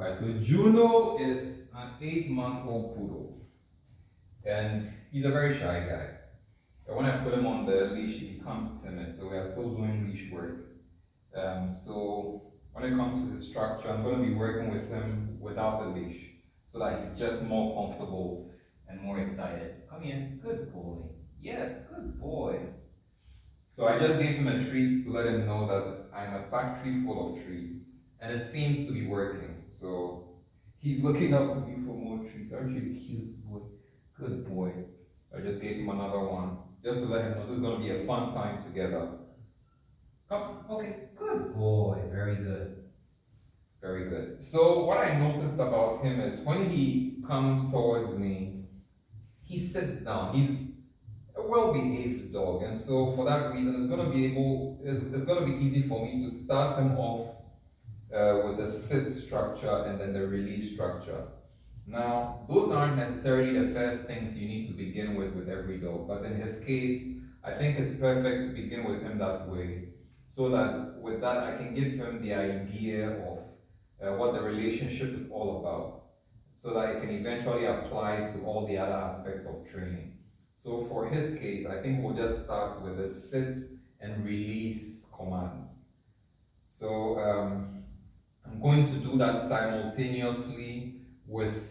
Alright, so Juno is an 8-month-old poodle, and he's a very shy guy. And when I put him on the leash, he becomes timid, so we are still doing leash work. So when it comes to the structure, I'm going to be working with him without the leash, so that he's just more comfortable and more excited. Come here, good boy. Yes, good boy. So I just gave him a treat to let him know that I'm a factory full of treats, and it seems to be working. So he's looking up to me for more treats. Aren't you a cute boy? Good boy. I just gave him another one, just to let him know this is going to be a fun time together. Come, okay, good boy, very good. Very good. So what I noticed about him is when he comes towards me, he sits down. He's a well-behaved dog, and so for that reason, it's gonna be easy for me to start him off with the sit structure and then the release structure. Now, those aren't necessarily the first things you need to begin with every dog, but in his case, I think it's perfect to begin with him that way, so that with that I can give him the idea of what the relationship is all about, so that it can eventually apply to all the other aspects of training. So for his case, I think we'll just start with the sit and release commands. So I'm going to do that simultaneously with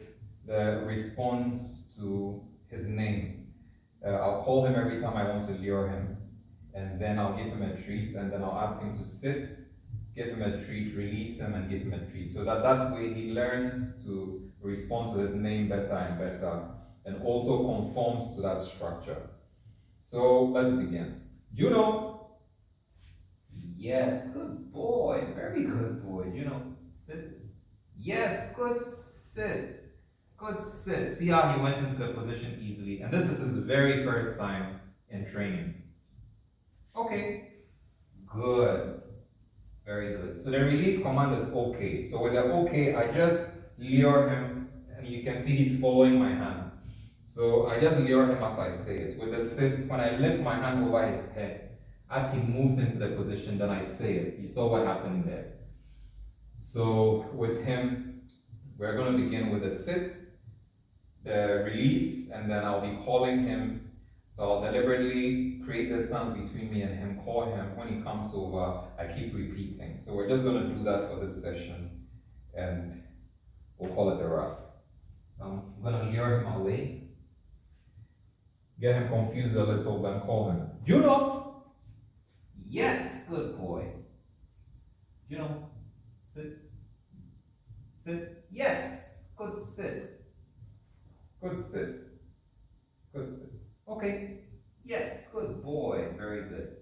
the response to his name. I'll call him every time I want to lure him, and then I'll give him a treat, and then I'll ask him to sit, give him a treat, release him, and give him a treat. So that way he learns to respond to his name better and better, and also conforms to that structure. So let's begin. Juno. Yes, good boy. Very good boy. Juno, sit. Yes, good sit. Good sit. See how he went into the position easily. And this is his very first time in training. Okay. Good. Very good. So the release command is okay. So with the okay, I just lure him, and you can see he's following my hand. So I just lure him as I say it. With the sit, when I lift my hand over his head, as he moves into the position, then I say it. You saw what happened there. So with him, we're going to begin with the sit, the release, and then I'll be calling him. So I'll deliberately create distance between me and him, call him. When he comes over, I keep repeating. So we're just going to do that for this session, and we'll call it a wrap. So I'm going to lure him away, get him confused a little, then call him. Juno! Yes, good boy. Juno, sit. Sit. Yes, good sit. Good sit. Good sit. Okay. Yes, good boy. Very good.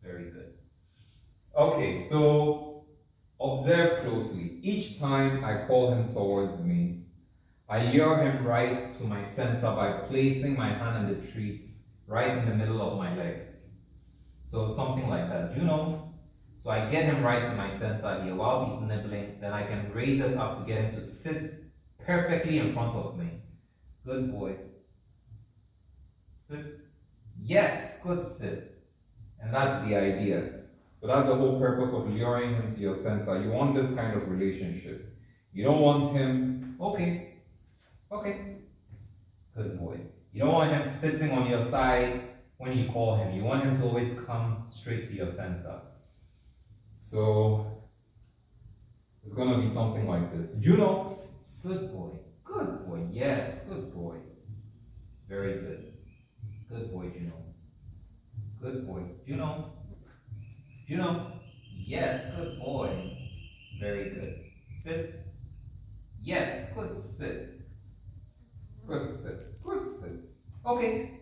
Very good. Okay, so observe closely. Each time I call him towards me, I lure him right to my center by placing my hand in the treats right in the middle of my leg. So something like that, you know? So I get him right in my center here whilst he's nibbling, then I can raise it up to get him to sit perfectly in front of me. Good boy. Sit. Yes, good sit. And that's the idea. So that's the whole purpose of luring him to your center. You want this kind of relationship. You don't want him, okay, good boy. You don't want him sitting on your side when you call him. You want him to always come straight to your center. So it's going to be something like this. Juno, good boy. Good boy. Yes, good boy. Very good. Good boy, Juno. Good boy. Juno. Juno. Yes, good boy. Very good. Sit. Yes, good sit. Good sit. Good sit. Okay.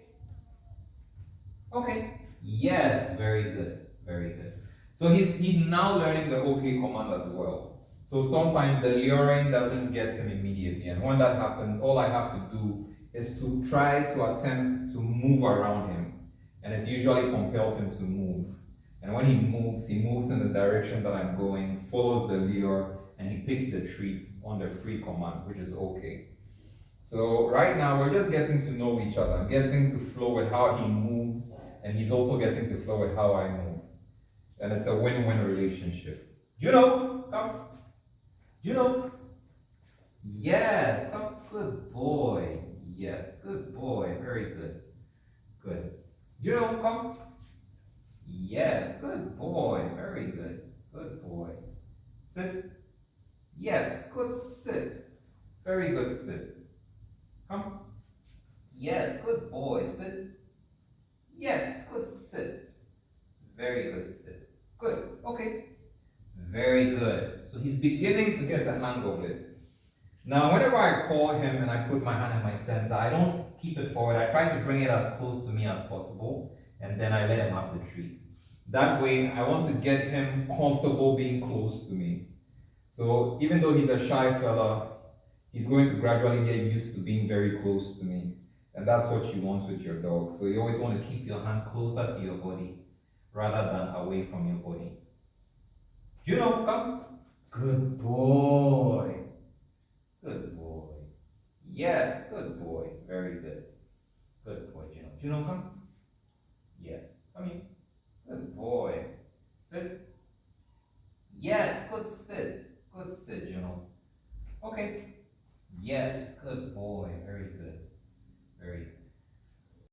Okay. Yes, very good. Very good. So he's now learning the OK command as well. So sometimes the luring doesn't get him immediately, and when that happens, all I have to do is to try to attempt to move around him, and it usually compels him to move. And when he moves in the direction that I'm going, follows the lure, and he picks the treats on the free command, which is okay. So right now we're just getting to know each other. I'm getting to flow with how he moves, and he's also getting to flow with how I move. And it's a win-win relationship. Juno, come. Juno. Yes, come. Good boy. Yes, good boy. Very good. Good. Juno, come. Yes, good boy. Very good. Good boy. Sit. Yes, good sit. Very good sit. Come. Yes, good boy. Sit. Yes, good sit. Very good sit. Good. Okay. Very good. So he's beginning to get the hang of it. Now, whenever I call him and I put my hand in my sensor, I don't keep it forward. I try to bring it as close to me as possible, and then I let him have the treat. That way, I want to get him comfortable being close to me. So even though he's a shy fella, he's going to gradually get used to being very close to me. And that's what you want with your dog. So you always want to keep your hand closer to your body rather than away from your body. Juno, come. Good boy. Good boy. Yes, good boy. Very good. Good boy, Juno. Juno, come. Yes. Come here. Good boy. Sit. Yes, good sit. Good sit, Juno. Okay. Yes, good boy. Very good.